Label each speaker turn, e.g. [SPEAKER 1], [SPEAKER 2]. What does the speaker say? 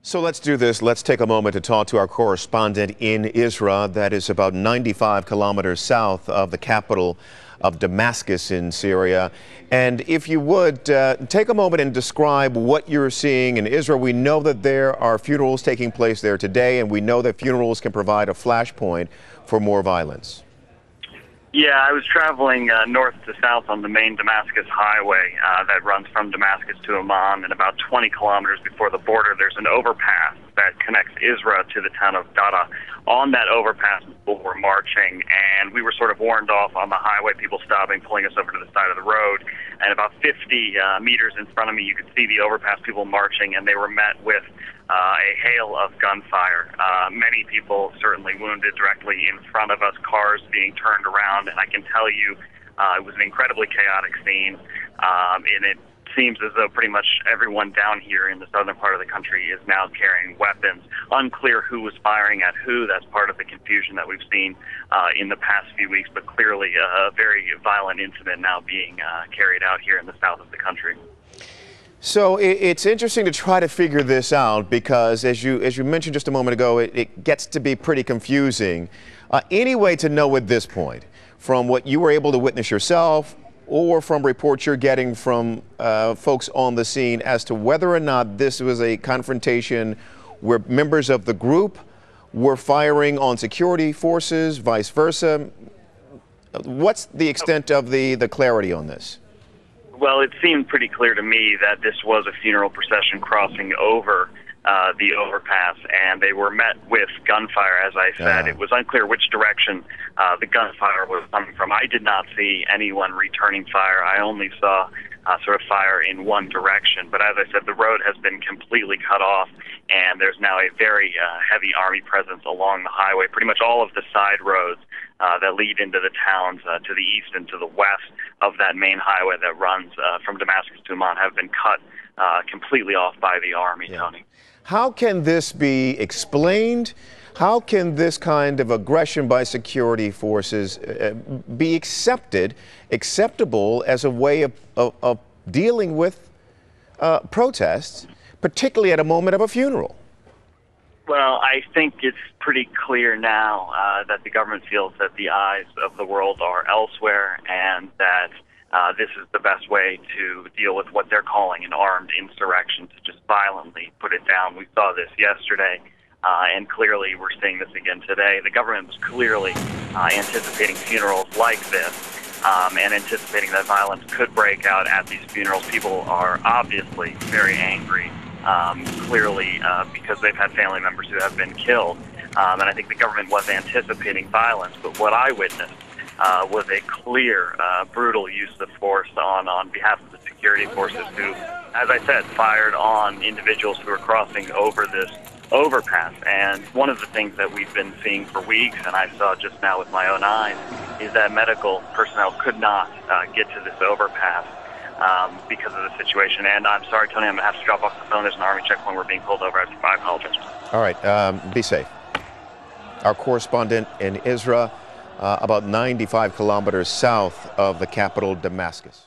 [SPEAKER 1] So let's do this. Let's take a moment to talk to our correspondent in Izraa, that is about 95 kilometers south of the capital of Damascus in Syria. And if you would, take a moment and describe what you're seeing in Izraa. We know that there are funerals taking place there today, and we know that funerals can provide a flashpoint for more violence.
[SPEAKER 2] Yeah, I was traveling north to south on the main Damascus highway that runs from Damascus to Amman, and about 20 kilometers before the border, there's an overpass that connects Izraa to the town of Dada. On that overpass, people were marching, and we were sort of warned off on the highway, people stopping, pulling us over to the side of the road. And about 50 meters in front of me, you could see the overpass, people marching, and they were met with a hail of gunfire. Many people certainly wounded directly in front of us, cars being turned around, and I can tell you it was an incredibly chaotic scene, and it seems as though pretty much everyone down here in the southern part of the country is now carrying weapons. Unclear who was firing at who. That's part of the confusion that we've seen in the past few weeks, but clearly a very violent incident now being carried out here in the south of the country.
[SPEAKER 1] So it's interesting to try to figure this out because, as you mentioned just a moment ago, it gets to be pretty confusing. Any way to know at this point, from what you were able to witness yourself or from reports you're getting from folks on the scene, as to whether or not this was a confrontation where members of the group were firing on security forces, vice versa? What's the extent of the clarity on this?
[SPEAKER 2] Well, it seemed pretty clear to me that this was a funeral procession crossing over the overpass, and they were met with gunfire, as I said. It was unclear which direction the gunfire was coming from. I did not see anyone returning fire. I only saw sort of fire in one direction. But as I said, the road has been completely cut off, and there's now a very heavy army presence along the highway. Pretty much all of the side roads that lead into the towns to the east and to the west of that main highway that runs from Damascus to Amman have been cut completely off by the army, Tony.
[SPEAKER 1] How can this be explained? How can this kind of aggression by security forces be acceptable as a way of dealing with protests, particularly at a moment of a funeral?
[SPEAKER 2] Well, I think it's pretty clear now that the government feels that the eyes of the world are elsewhere, and that this is the best way to deal with what they're calling an armed insurrection, to just violently put it down. We saw this yesterday, and clearly we're seeing this again today. The government was clearly anticipating funerals like this, and anticipating that violence could break out at these funerals. People are obviously very angry, clearly because they've had family members who have been killed. And I think the government was anticipating violence, but what I witnessed was a clear, brutal use of force on behalf of the security forces who, as I said, fired on individuals who were crossing over this overpass. And one of the things that we've been seeing for weeks, and I saw just now with my own eyes, is that medical personnel could not get to this overpass because of the situation. And I'm sorry, Tony, I'm going to have to drop off the phone. There's an army checkpoint. We're being pulled over. I apologize.
[SPEAKER 1] All right. Be safe. Our correspondent in Izraa, about 95 kilometers south of the capital, Damascus.